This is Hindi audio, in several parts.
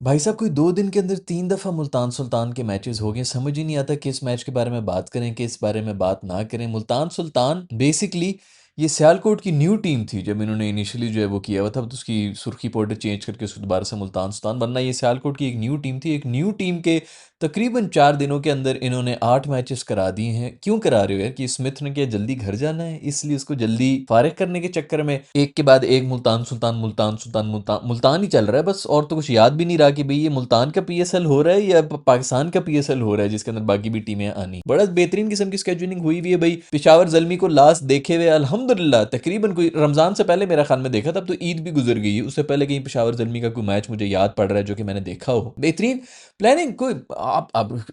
भाई साहब कोई 2 दिन के अंदर 3 दफ़ा मुल्तान सुल्तान के मैचेस हो गए। समझ ही नहीं आता किस मैच के बारे में बात करें, किस बारे में बात ना करें। मुल्तान सुल्तान बेसिकली ये सियालकोट की न्यू टीम थी जब इन्होंने इनिशियली जो है वो किया हुआ था, तो उसकी सुर्खी पाउडर चेंज करके उसको दोबारा से मुल्तान सुल्तान बनना। ये सियालकोट की एक न्यू टीम थी। एक न्यू टीम के तकरीबन 4 दिनों के अंदर इन्होंने 8 मैचेस करा दिए हैं। क्यों करा रहे हो यार? कि स्मिथ ने क्या जल्दी घर जाना है, इसलिए उसको जल्दी फारिग करने के चक्कर में एक के बाद एक मुल्तान सुल्तान मुल्तान सुल्तान मुल्तान मुल्तान ही चल रहा है बस। और तो कुछ याद भी नहीं रहा कि भाई ये मुल्तान का पीएसएल हो रहा है या पाकिस्तान का पीएसएल हो रहा है जिसके अंदर बाकी भी टीमें आनी। बड़ा बेहतरीन किस्म की स्केड्यूलिंग हुई हुई है भाई। पिशावर जलमी को लास्ट देखे हुए अल्हम्दुलिल्लाह तकरीबन कोई रमजान से पहले मेरा ख्याल में देखा, तब तो ईद भी गुजर गई है। उससे पहले कहीं पिशावर जलमी का कोई मैच मुझे याद पड़ रहा है जो कि मैंने देखा हो। बेहतरीन प्लानिंग। कोई आप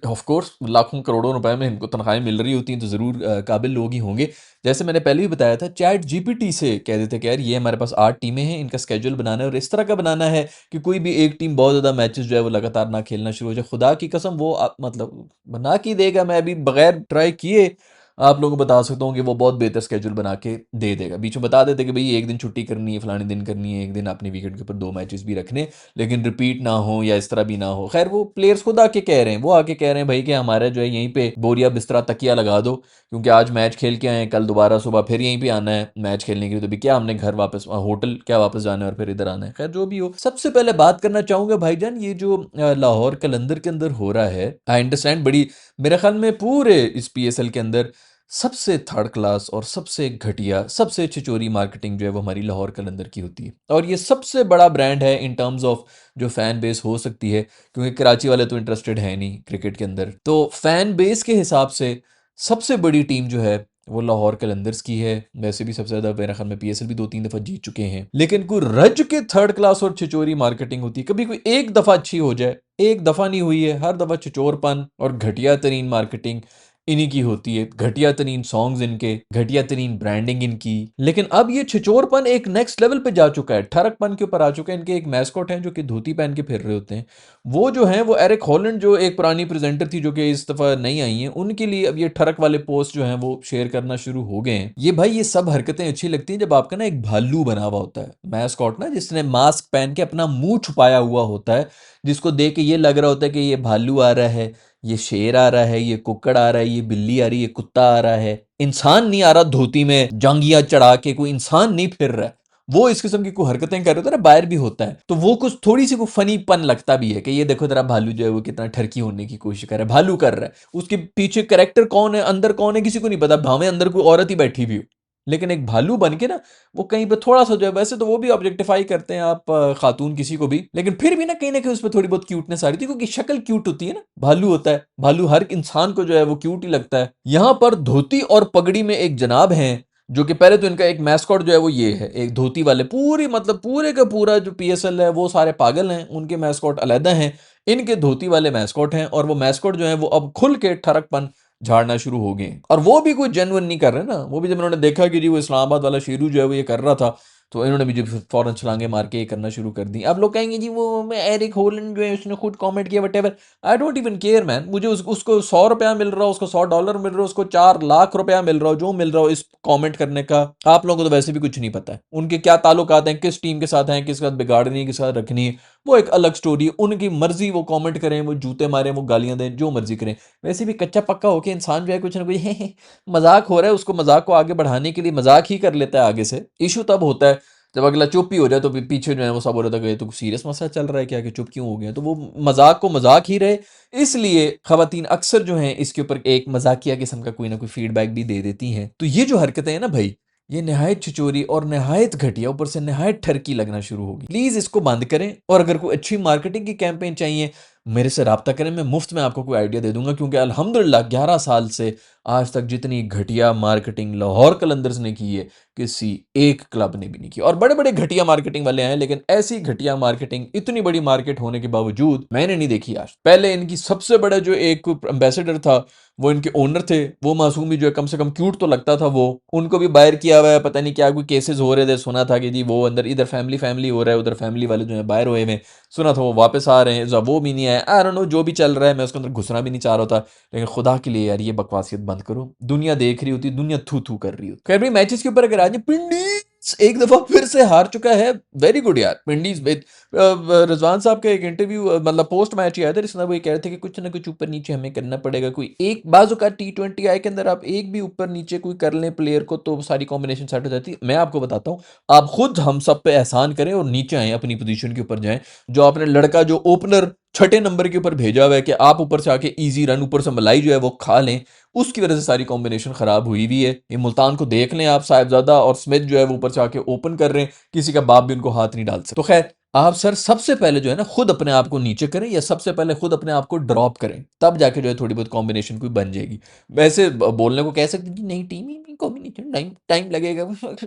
ऑफ कोर्स लाखों करोड़ों रुपए में इनको तनख्वाहें मिल रही होती हैं तो ज़रूर काबिल लोग ही होंगे। जैसे मैंने पहले भी बताया था, चैट जीपीटी से कह देते कि यार ये हमारे पास 8 टीमें हैं, इनका स्केड्यूल बनाना है और इस तरह का बनाना है कि कोई भी एक टीम बहुत ज़्यादा मैचेस जो है वो लगातार ना खेलना शुरू हो जाए। खुदा की कसम वो मतलब बना के देगा। मैं अभी बगैर ट्राई किए आप लोगों को बता सकता हूँ कि वो बहुत बेहतर स्केड्यूल बना के दे देगा। बीच में बता देते कि भाई एक दिन छुट्टी करनी है, फलाने दिन करनी है, एक दिन अपने वीकेंड के ऊपर 2 मैचेस भी रखने, लेकिन रिपीट ना हो या इस तरह भी ना हो। खैर वो प्लेयर्स खुद आके कह रहे हैं, वो आके कह रहे हैं भाई कि हमारा जो है यहीं पे बोरिया बिस्तरा तकिया लगा दो, क्योंकि आज मैच खेल के आए हैं, कल दोबारा सुबह फिर यहीं पे आना है मैच खेलने के लिए। तो भी क्या हमने घर वापस होटल क्या वापस जाना है और फिर इधर आना है। खैर जो भी हो, सबसे पहले बात करना चाहूंगा भाईजान ये जो लाहौर कलंदर के अंदर हो रहा है। आई अंडरस्टैंड बड़ी मेरे ख्याल में पूरे इस पीएसएल के अंदर सबसे थर्ड क्लास और सबसे घटिया सबसे छिचोरी मार्केटिंग जो है वो हमारी लाहौर कलंदर की होती है। और ये सबसे बड़ा ब्रांड है इन टर्म्स ऑफ जो फैन बेस हो सकती है, क्योंकि कराची वाले तो इंटरेस्टेड है नहीं क्रिकेट के अंदर। तो फैन बेस के हिसाब से सबसे बड़ी टीम जो है वो लाहौर कलंदर्स की है। वैसे भी सबसे ज्यादा मेरे ख्याल में पीएसएल भी 2-3 दफा जीत चुके हैं, लेकिन कोई रज के थर्ड क्लास और छिचोरी मार्केटिंग होती है। कभी कोई एक दफा अच्छी हो जाए, एक दफा नहीं हुई है, हर दफा छिचोरपन और घटिया तरीन मार्केटिंग इन्हीं की होती है। घटिया तरीन सॉन्ग्स इनके, घटिया तरीन ब्रांडिंग इनकी। लेकिन अब ये छिचोरपन एक नेक्स्ट लेवल पे जा चुका है, ठरकपन के ऊपर आ चुका है। इनके एक मैस्कॉट हैं जो कि धोती पहन के फिर रहे होते हैं। वो जो हैं वो एरिक हॉलैंड जो एक पुरानी प्रेजेंटर थी जो कि इस दफा नहीं आई हैं, उनके लिए अब ये ठरक वाले पोस्ट जो हैं वो शेयर करना शुरू हो गए हैं। ये भाई ये सब हरकतें अच्छी लगती हैं जब आपका ना एक भालू बना हुआ होता है, मैस्कॉट ना, जिसने मास्क पहन के अपना मुंह छुपाया हुआ होता है, जिसको देख के ये लग रहा होता है कि ये भालू आ रहा है, ये शेर आ रहा है, ये कुक्कड़ आ रहा है, ये बिल्ली आ रही है, ये कुत्ता आ रहा है। इंसान नहीं आ रहा धोती में जांगिया चढ़ा के, कोई इंसान नहीं फिर रहा है। वो इस किस्म की कोई हरकतें कर रहे होता है ना, बाहर भी होता है, तो वो कुछ थोड़ी सी को फनीपन लगता भी है कि ये देखो जरा भालू जो है वो कितना ठरकी होने की कोशिश कर रहा है, भालू कर रहा है। उसके पीछे कैरेक्टर कौन है, अंदर कौन है, किसी को नहीं पता। भावें अंदर कोई औरत ही बैठी भी हो, लेकिन एक भालू बन के ना वो कहीं पे थोड़ा सा जो है, वैसे तो वो भी ऑब्जेक्टिफाई करते हैं आप खातून किसी को भी, लेकिन फिर भी ना कहीं उस पर थोड़ी बहुत क्यूटनेस आ रही थी, क्योंकि शक्ल क्यूट होती है ना, भालू होता है, भालू हर इंसान को जो है वो क्यूट ही लगता है। यहां पर धोती और पगड़ी में एक जनाब हैं जो कि पहले तो इनका एक मैस्कॉट जो है वो ये है, एक धोती वाले। पूरी मतलब पूरे का पूरा जो पीएसएल है वो सारे पागल हैं, उनके मैस्कॉट अलहदा हैं, इनके धोती वाले मैस्कॉट हैं। और वो मैस्कॉट जो है वो अब खुल के ठरकपन झाड़ना शुरू हो गए। और वो भी कोई जेन्युइन नहीं कर रहे ना, वो भी जब इन्होंने देखा कि जी वो इस्लामाबाद वाला शेरू जो है वो ये कर रहा था, तो इन्होंने भी जो फौरन छलांगे मार के ये करना शुरू कर दी। अब लोग कहेंगे जी वो एरिक होलैंड जो है उसने खुद कमेंट किया, whatever. I don't even care man. मुझे उसको 100 रुपया मिल रहा हो, उसको $100 मिल रहा हो, उसको 4 लाख रुपया मिल रहा हो, जो मिल रहा हो इस कमेंट करने का, आप लोगों को तो वैसे भी कुछ नहीं पता है उनके क्या ताल्लुकात हैं, किस टीम के साथ हैं, किस के साथ बिगाड़नी है, किस के साथ रखनी है, वो एक अलग स्टोरी है। उनकी मर्जी, वो कमेंट करें, वो जूते मारें, वो गालियां दें, जो मर्जी करें। वैसे भी कच्चा पक्का होके इंसान जो है कुछ ना कुछ मजाक हो रहा है, उसको मजाक को आगे बढ़ाने के लिए मजाक ही कर लेता है आगे से। इशू तब होता है जब अगला चुप ही हो जाए, तो पीछे जो है वो सब हो रहा था कि तो सीरियस मसला चल रहा है क्या, कि चुप क्यों हो गया, तो वो मजाक को मजाक ही रहे। इसलिए खवातीन अक्सर जो हैं इसके ऊपर एक मजाकिया किस्म का कोई ना कोई फीडबैक भी दे देती हैं। तो ये जो हरकतें हैं ना भाई, ये नहायत छिचोरी और नहायत घटिया, ऊपर से नहायत ठरकी लगना शुरू होगी। प्लीज इसको बंद करें। और अगर कोई अच्छी मार्केटिंग की कैंपेन चाहिए, मेरे से रब्ता करें, मैं मुफ्त में आपको कोई आइडिया दे दूंगा। क्योंकि अल्हम्दुलिल्लाह 11 साल से आज तक जितनी घटिया मार्केटिंग लाहौर कलंदर्स ने की है, किसी एक क्लब ने भी नहीं की। और बड़े बड़े घटिया मार्केटिंग वाले हैं, लेकिन ऐसी घटिया मार्केटिंग इतनी बड़ी मार्केट होने के बावजूद मैंने नहीं देखी आज। पहले इनकी सबसे बड़ा जो एक एम्बेसडर था, वो इनके ओनर थे, वो मासूम भी जो है कम से कम क्यूट तो लगता था। वो उनको भी बाहर किया हुआ है, पता नहीं क्या कोई केसेस हो रहे थे, सुना था कि जी वो अंदर इधर फैमिली फैमिली हो रहा है, उधर फैमिली वाले जो है बाहर हुए में, सुना था वो वापस आ रहे हैं, वो भी नहीं आए। आई डोंट नो जो भी चल रहा है, मैं उसके अंदर घुसना भी नहीं चाह रहा था। लेकिन खुदा के लिए यार ये बकवासियत बंद करो। दुनिया देख रही होती, दुनिया थू थू कर रही होती। खैर भाई मैचेस के ऊपर अगर आ जाए, पिंडी एक दफा फिर से हार चुका है। वेरी गुड यार विंडीज में। रिजवान साहब का एक इंटरव्यू मतलब पोस्ट मैच ही आया था, जिसमें वो ये कह रहे थे कि कुछ ना कुछ ऊपर नीचे हमें करना पड़ेगा। कोई एक बाजू का T20 के अंदर आप एक भी ऊपर नीचे कोई कर लें प्लेयर को तो सारी कॉम्बिनेशन सेट हो जाती है। मैं आपको बताता हूँ, आप खुद हम सब पे एहसान करें और नीचे आए, अपनी पोजीशन के ऊपर जाएं। जो आपने लड़का जो ओपनर छठे नंबर के ऊपर भेजा हुआ है कि आप ऊपर से आके इजी रन ऊपर से मलाई जो है वो खा लें, उसकी वजह से सारी कॉम्बिनेशन खराब हुई हुई है। ये मुल्तान को देख लें आप, साहिबजादा और स्मिथ जो है वो ऊपर से आके ओपन कर रहे हैं, किसी का बाप भी उनको हाथ नहीं डाल सकता। तो खैर आप सर सबसे पहले जो है ना खुद अपने आप को नीचे करें, या सबसे पहले खुद अपने आप को ड्रॉप करें, तब जाके जो है थोड़ी बहुत कॉम्बिनेशन कोई बन जाएगी। वैसे बोलने को कह सकते हैं कि नहीं टीम ही कॉम्बिनेशन टाइम टाइम लगेगा।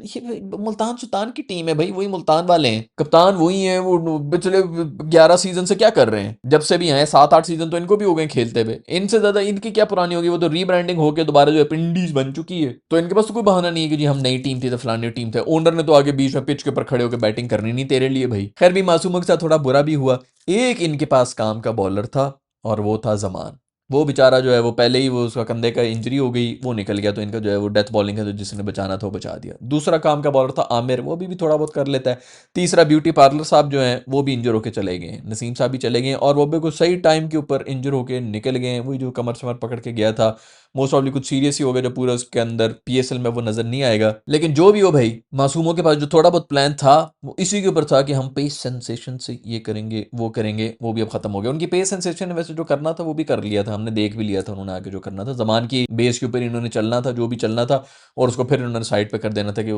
ये मुल्तान सुल्तान की टीम है भाई, वही मुल्तान वाले हैं, कप्तान वही है। वो पिछले 11 सीजन से क्या कर रहे हैं, जब से भी आए 7-8 सीजन तो इनको भी हो गए खेलते हुए। इनसे ज्यादा इनकी क्या पुरानी होगी, वो तो रीब्रांडिंग होकर दोबारा जो है पिंडीज बन चुकी है। तो इनके पास तो कोई बहाना नहीं है कि जी हम नई टीम थी तो फलानी टीम थे। ओनर ने तो आगे बीच में पिच के ऊपर खड़े होकर बैटिंग करनी नहीं तेरे लिए भाई। खैर भी मासूमों के साथ थोड़ा बुरा भी हुआ। एक इनके पास काम का बॉलर था और वो था जमान। वो बेचारा जो है वो पहले ही वो उसका कंधे का इंजरी हो गई, वो निकल गया, तो इनका जो है वो डेथ बॉलिंग है, तो जिसने बचाना था वो बचा दिया। दूसरा काम का बॉलर था आमिर, वो भी थोड़ा बहुत कर लेता है। तीसरा ब्यूटी पार्लर साहब जो हैं वो भी इंजर होकर चले गए, नसीम साहब भी चले गए, और वो भी कुछ सही टाइम के ऊपर इंजर होकर निकल गए। वही जो कमर शमर पकड़ के गया था, मोस्ट ऑफली कुछ सीरियस ही हो गया जो पूरा उसके अंदर पीएसएल में वो नजर नहीं आएगा। लेकिन जो भी हो भाई, मासूमों के पास जो थोड़ा बहुत प्लान था वो इसी के ऊपर था कि हम पेस सेंसेशन से ये करेंगे वो करेंगे, वो भी अब खत्म हो गया। उनकी पेस सेंसेशन ने वैसे जो करना था वो भी कर लिया था, हमने देख भी लिया था उन्होंने आगे जो करना था। जमान की बेस के ऊपर इन्होंने चलना था जो भी चलना था, और उसको फिर इन्होंने साइड पे कर देना था कि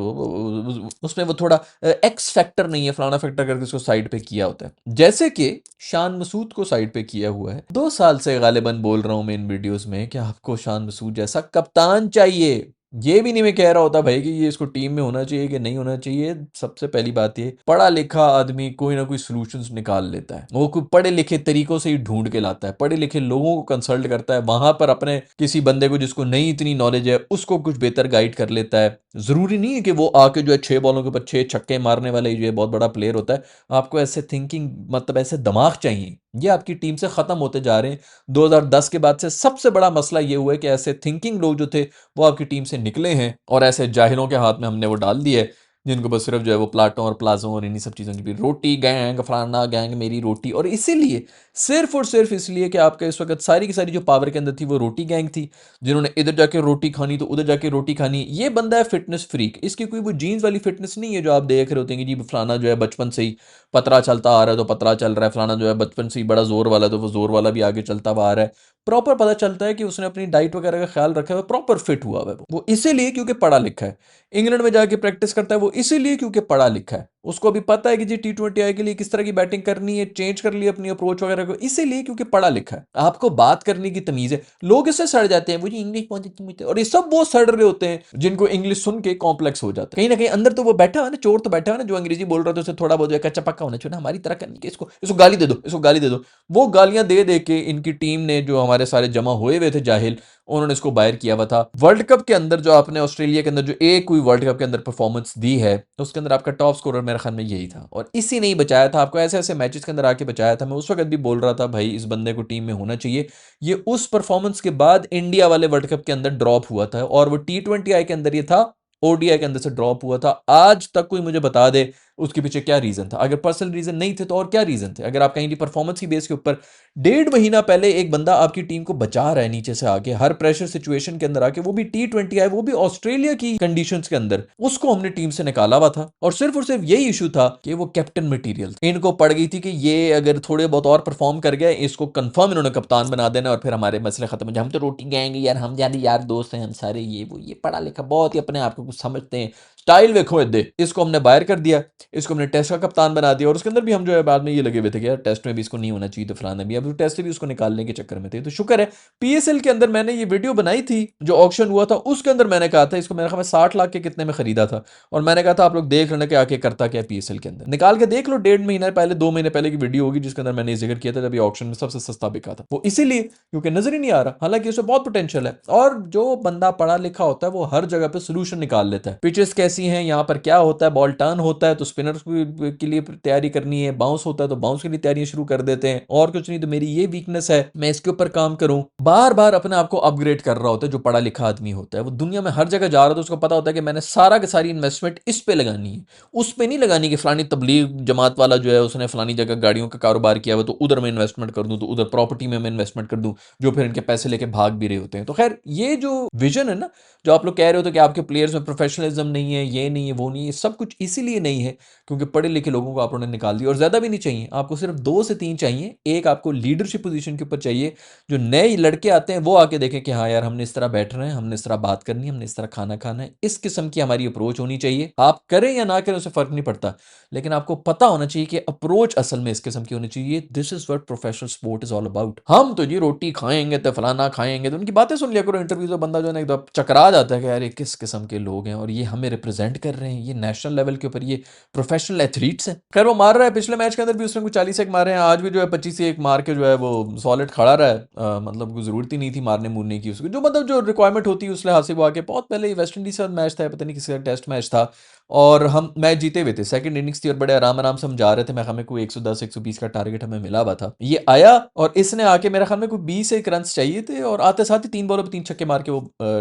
उसमें वो थोड़ा एक्स फैक्टर नहीं है, फलाना फैक्टर करके उसको साइड पे किया होता है, जैसे कि शान मसूद को साइड पे किया हुआ है। 2 साल से गालिबन बोल रहा हूं मैं इन वीडियोस में कि आपको शान मसूद जैसा कप्तान चाहिए। ये भी नहीं मैं कह रहा होता भाई कि ये इसको टीम में होना चाहिए कि नहीं होना चाहिए। सबसे पहली बात ये, पढ़ा लिखा आदमी कोई ना कोई सॉल्यूशंस निकाल लेता है, वो कोई पढ़े लिखे तरीकों से ही ढूंढ के लाता है, पढ़े लिखे लोगों को कंसल्ट करता है, वहां पर अपने किसी बंदे को जिसको नहीं इतनी नॉलेज है उसको कुछ बेहतर गाइड कर लेता है। जरूरी नहीं है कि वो आके जो है 6 बॉलों के ऊपर 6 छक्के मारने वाला ही जो है बहुत बड़ा प्लेयर होता है। आपको ऐसे थिंकिंग मतलब ऐसे दिमाग चाहिए, ये आपकी टीम से खत्म होते जा रहे हैं। 2010 के बाद से सबसे बड़ा मसला ये हुआ है कि ऐसे थिंकिंग लोग जो थे वो आपकी टीम से निकले हैं, और ऐसे जाहिलों के हाथ में हमने वो डाल दिए जिनको बस सिर्फ जो है वो प्लाटों और प्लाजों और इन्हीं सब चीज़ों की भी रोटी गैंग फलाना गैंग मेरी रोटी। और इसीलिए सिर्फ और सिर्फ इसलिए कि आपके इस वक्त सारी की सारी जो पावर के अंदर थी वो रोटी गैंग थी, जिन्होंने इधर जाके रोटी खानी तो उधर जाके रोटी खानी। ये बंदा है फिटनेस फ्रीक, इसकी कोई वो जीन्स वाली फिटनेस नहीं है जो आप देख रहे होते हैं कि जी फलाना जो है बचपन से ही पतरा चलता आ रहा है तो पतरा चल रहा है, फलाना जो है बचपन से ही बड़ा जोर वाला है तो वो जोर वाला भी आगे चलता हुआ आ रहा है। प्रॉपर पता चलता है कि उसने अपनी डाइट वगैरह का ख्याल रखा है, प्रॉपर फिट हुआ है। वो इसीलिए क्योंकि पढ़ा लिखा है। इंग्लैंड में जाके प्रैक्टिस करता है वो इसीलिए क्योंकि पढ़ा लिखा है। उसको भी पता है कि जी T20 के लिए किस तरह की बैटिंग करनी है, चेंज कर ली अपनी अप्रोच वगैरह को, इसीलिए क्योंकि पढ़ा लिखा है। आपको बात करने की तमीज है। लोग इससे सड़ जाते हैं, मुझे इंग्लिश बहुत अच्छी मुझे, और ये सब वो सड़ रहे होते हैं जिनको इंग्लिश सुन के कॉम्प्लेक्स हो जाता है। कहीं ना कहीं अंदर तो वो बैठा हुआ है ना, चोर तो बैठा हुआ है ना, जो अंग्रेजी बोल रहा था उसे थोड़ा बहुत कच्चा पक्का होना चाहिए ना, हमारी तरह करनी, इसको इसको गाली दे दो, इसको गाली दे दो। वो गालियां दे दे के इनकी टीम ने जो हमारे सारे जमा हुए थे जाहिल, उन्होंने इसको बाहर किया हुआ था। वर्ल्ड कप के अंदर जो आपने ऑस्ट्रेलिया के अंदर जो एक कोई वर्ल्ड कप के अंदर परफॉर्मेंस दी है, तो उसके अंदर आपका टॉप स्कोरर मेरे ख्याल में यही था, और इसी ने ही बचाया था आपको, ऐसे ऐसे मैचेस के अंदर आके बचाया था। मैं उस वक्त भी बोल रहा था भाई इस बंदे को टीम में होना चाहिए। ये उस परफॉर्मेंस के बाद इंडिया वाले वर्ल्ड कप के अंदर ड्रॉप हुआ था, और वो T20 के अंदर ये था, ओडीआई के अंदर से ड्रॉप हुआ था। आज तक कोई मुझे बता दे उसके पीछे क्या रीजन था। अगर पर्सनल रीजन नहीं थे तो और क्या रीजन थे। अगर आप कहीं परफॉर्मेंस की बेस के ऊपर 1.5 महीना पहले एक बंदा आपकी टीम को बचा रहा है नीचे से आके, हर प्रेशर सिचुएशन के अंदर आके, वो भी T20 वो भी ऑस्ट्रेलिया की कंडीशंस के अंदर, उसको हमने टीम से निकाला हुआ था। और सिर्फ यही इशू था कि वो कैप्टन मटेरियल इनको पड़ गई थी कि ये अगर थोड़े बहुत और परफॉर्म कर गए इसको कंफर्म इन्होंने कप्तान बना देना, और फिर हमारे मसले खत्म हो जाए। हम तो रोटी गएंगे यार, हम ज्यादा यार दोस्त हैं हम सारे, ये वो, ये पढ़ा लिखा बहुत ही अपने आप को कुछ समझते हैं, स्टाइल देखो इधे। इसको हमने बाहर कर दिया, इसको हमने टेस्ट का कप्तान बना दिया, और उसके अंदर भी हम जो है बाद में ये लगे हुए थे कि यार टेस्ट में भी इसको नहीं होना चाहिए तो फलाना भी। अब टेस्ट से भी उसको निकालने के चक्कर में थे। तो शुक्र है पीएसएल के अंदर मैंने ये वीडियो बनाई थी, जो ऑक्शन हुआ था उसके अंदर मैंने कहा था इसको मेरे ख्याल में 60 लाख के कितने में खरीदा था, और मैंने कहा था आप लोग देख लेना कि आके करता क्या पीएसएल के अंदर, निकाल के देख लो। 1.5 महीने पहले 2 महीने पहले की वीडियो होगी जिसके अंदर मैंने जिक्र किया था जब ये ऑक्शन में सबसे सस्ता बिका था। वो इसीलिए क्योंकि नजर ही नहीं आ रहा, हालांकि उसमें बहुत पोटेंशियल है। और जो बंदा पढ़ा लिखा होता है वो हर जगह पे सोल्यूशन निकाल लेता है। पिचेस कैसे कैसी हैं, यहाँ पर क्या होता है, बॉल टर्न होता है तो स्पिनर के लिए तैयारी करनी है, बाउंस होता है तो बाउंस के लिए तैयारियां शुरू कर देते हैं, और कुछ नहीं, तो मेरी ये वीकनेस है, मैं इसके ऊपर काम करूं। बार बार अपने आप को अपग्रेड कर रहा होता है। जो पढ़ा लिखा आदमी होता है वो दुनिया में हर जगह जा रहा होता है, उसको पता होता है कि मैंने सारा की सारी इन्वेस्टमेंट इस पे लगानी है, उस पे नहीं लगानी कि फलानी तबलीग जमात वाला जो है उसने फलानी जगह गाड़ियों का कारोबार किया हुआ तो उधर मैं इन्वेस्टमेंट कर दूं, तो उधर प्रॉपर्टी में मैं इन्वेस्टमेंट कर दूं, जो फिर इनके पैसे लेके भाग भी रहे होते हैं। तो खैर ये जो विजन है ना, जो आप लोग कह रहे हो तो कि आपके प्लेयर्स में प्रोफेशनलिज्म नहीं है, ये नहीं है, वो नहीं है, सब कुछ इसीलिए नहीं है क्योंकि पढ़े लिखे लोगों को आप लोगों ने निकाल दिया। और ज्यादा भी नहीं चाहिए आपको, सिर्फ 2 से 3 चाहिए। एक आपको लीडरशिप पोजीशन के ऊपर चाहिए, जो नए लड़के आते हैं वो आके देखें कि हाँ यार, हमने इस तरह बैठना है, हमने इस तरह बात करनी है, हमने इस तरह खाना खाना है, इस किस्म की हमारी अप्रोच होनी चाहिए। आप करें या ना करें उससे फर्क नहीं पड़ता, लेकिन आपको पता होना चाहिए कि अप्रोच असल में इस किस्म की होनी चाहिए। This is what professional sport is all about. हम तो जी रोटी खाएंगे तो फलाना खाएंगे, तो उनकी बातें सुन लिया करो इंटरव्यू में, बंदा जो है ना एकदम चकरा जाता है कि यार ये किस किस्म के लोग हैं और ये हमें रिप्रेजेंट कर रहे हैं, ये नेशनल लेवल के ऊपर ये प्रोफेशनल एथलीट्स हैं। खैर वो मार रहा है, पिछले मैच के अंदर भी उसने कुछ 40 एक मारे हैं, आज भी जो है 25 मार के जो है वो सॉलिड खड़ा रहा है। मतलब कोई जरूरत ही नहीं थी मारने मूरने की उसको, जो मतलब जो रिक्वायरमेंट होती है उस लिहाज से वो आके, बहुत पहले वेस्ट इंडीज का मैच था, पता नहीं किसी का टेस्ट मैच था, और हम मैच जीते हुए थे, सेकंड इनिंग्स थी और बड़े आराम आराम से हम जा रहे थे। मैं हमें कोई 110 120 का टारगेट हमें मिला हुआ था। ये आया और इसने आके मेरे ख्याल में कोई 20 रन चाहिए थे, और आते साथ ही 3 बॉलों पे 3 छक्के मार के वो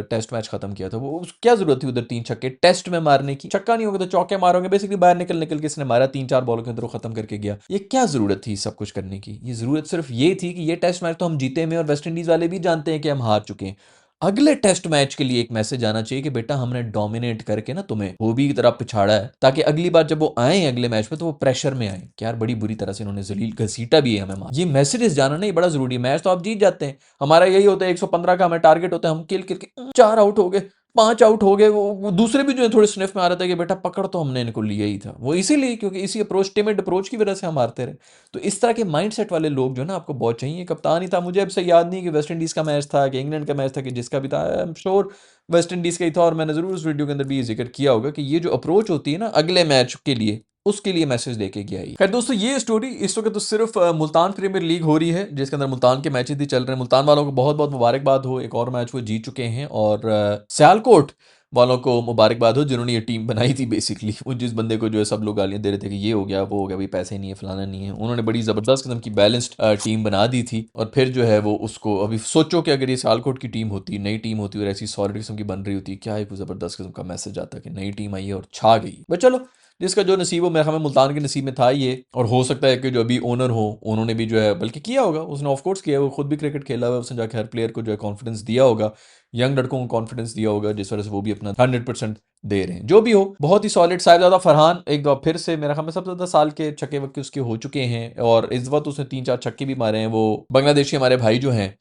टेस्ट मैच खत्म किया था। वो क्या जरूरत थी उधर 3 छक्के टेस्ट में मारने की? छक्का नहीं होगा तो चौके मारोगे, बेसिकली बाहर निकल निकल के इसने मारा, 3 4 बॉलों के अंदर वो खत्म करके गया। ये क्या जरूरत थी सब कुछ करने की? ये जरूरत सिर्फ ये थी कि ये टेस्ट मैच तो हम जीते में, और वेस्ट इंडीज वाले भी जानते हैं कि हम हार चुके हैं। अगले टेस्ट मैच के लिए एक मैसेज आना चाहिए कि बेटा हमने डोमिनेट करके ना तुम्हें वो भी की तरह पिछाड़ा है, ताकि अगली बार जब वो आए अगले मैच में तो वो प्रेशर में आए कि यार बड़ी बुरी तरह से इन्होंने जलील घसीटा भी है हमें मार। ये मैसेजेस जाना नहीं बड़ा जरूरी है। मैच तो आप जीत जाते हैं, हमारा यही होता है 115 का हमें टारगेट होता है, हम किल करके 4 आउट हो गए, 5 आउट हो गए, वो दूसरे भी जो है थोड़े स्निफ में आ रहा था कि बेटा पकड़ तो हमने इनको लिया ही था, वो इसीलिए क्योंकि इसी अप्रोच, टिमिड अप्रोच की वजह से हम हारते रहे। तो इस तरह के माइंडसेट वाले लोग जो है ना आपको बहुत चाहिए। कप्तान ही था, मुझे अब से याद नहीं कि वेस्ट इंडीज का मैच था कि इंग्लैंड का मैच था, कि जिसका भी था, I am sure West Indies का ही था, और मैंने जरूर उस वीडियो के अंदर भी ये जिक्र किया होगा कि ये जो अप्रोच होती है ना अगले मैच के लिए, उसके लिए मैसेज देके गया ही। खैर दोस्तों, ये स्टोरी इस वक्त तो सिर्फ मुल्तान प्रीमियर लीग हो रही है, जिसके अंदर मुल्तान के मैचेस ही चल रहे हैं। मुल्तान वालों को बहुत बहुत मुबारकबाद हो, एक और मैच वो जीत चुके हैं, और सियालकोट वालों को मुबारकबाद हो जिन्होंने ये टीम बनाई थी। बेसिकली वो जिस बंदे को जो है सब लोग गालियां दे रहे थे कि ये हो गया वो हो गया, भाई पैसे नहीं है फलाना नहीं है, उन्होंने बड़ी ज़बरदस्त किस्म की बैलेंस्ड टीम बना दी थी। और फिर जो है वो उसको, अभी सोचो कि अगर ये सियालकोट की टीम होती, नई टीम होती और ऐसी सॉलिड किस्म की बन रही होती, क्या एक ज़बरदस्त किस्म का मैसेज आता कि नई टीम आई है और छा गई। बट चलो, जिसका जो नसीब हो, मेरे ख्याल में मुल्तान के नसीब में था ये, और हो सकता है कि जो अभी ओनर हो उन्होंने भी जो है बल्कि किया होगा, उसने ऑफ कोर्स किया है, वो खुद भी क्रिकेट खेला हुआ है, उसने जाकर हर प्लेयर को जो है कॉन्फिडेंस दिया होगा, यंग लड़कों को कॉन्फिडेंस दिया होगा, जिस वजह से वो भी अपना 100% दे रहे हैं। जो भी हो, बहुत ही सॉलिड। साहिबजादा फरहान एक दो फिर से मेरा ख्याल में सबसे ज्यादा साल के छक्के वक्के उसके हो चुके हैं, और इस वक्त उसने 3 4 छक्के भी मारे हैं। वो बांग्लादेशी हमारे भाई जो हैं,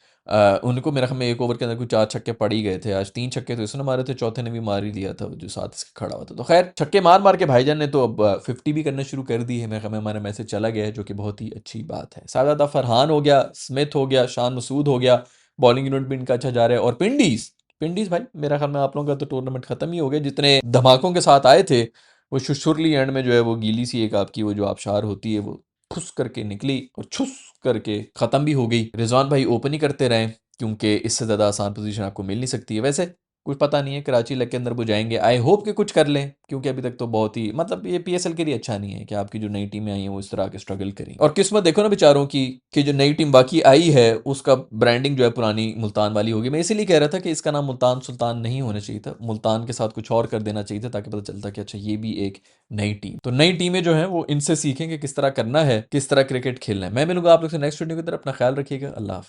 उनको मेरा ख्याल में एक ओवर के अंदर कुछ 4 छक्के पड़ ही गए थे। आज 3 छक्के तो इसने मारे थे, चौथे ने भी मार ही दिया था जो साथ इसके खड़ा हुआ था। तो खैर, छक्के मार मार के भाईजान ने तो अब 50 भी करना शुरू कर दी है। मेरे ख्याल में हमारा मैसेज चला गया है, जो कि बहुत ही अच्छी बात है। साहिबजादा फरहान हो गया, स्मिथ हो गया, शान मसूद हो गया, बॉलिंग यूनिट भी इनका अच्छा जा रहा है। और पिंडीज, पिंडीज भाई मेरा ख्याल में आप लोगों का तो टूर्नामेंट खत्म ही हो गया। जितने धमाकों के साथ आए थे, वो शुरली एंड में जो है वो गीली सी एक आपकी वो जो आबशार होती है वो फुस करके निकली और छुस करके खत्म भी हो गई। रिजवान भाई ओपन ही करते रहे, क्योंकि इससे ज़्यादा आसान पोजीशन आपको मिल नहीं सकती है। वैसे कुछ पता नहीं है, कराची लग के अंदर वो जाएंगे, आई होप कि कुछ कर लें, क्योंकि अभी तक तो बहुत ही, मतलब ये पीएसएल के लिए अच्छा नहीं है कि आपकी जो नई टीमें आई हैं वो इस तरह के स्ट्रगल करें। और किस्मत देखो ना बेचारों की, कि जो नई टीम बाकी आई है उसका ब्रांडिंग जो है पुरानी मुल्तान वाली होगी। मैं इसीलिए कह रहा था कि इसका नाम मुल्तान सुल्तान नहीं होना चाहिए था, मुल्तान के साथ कुछ और कर देना चाहिए था, ताकि पता चलता कि अच्छा ये भी एक नई टीम। तो नई टीमें जो हैं वो इनसे सीखेंगे किस तरह करना है, किस तरह क्रिकेट खेलना है। मैं मिलूंगा आप लोग से नेक्स्ट वीडियो की तरफ। अपना ख्याल रखिएगा। अल्लाह हाफिज।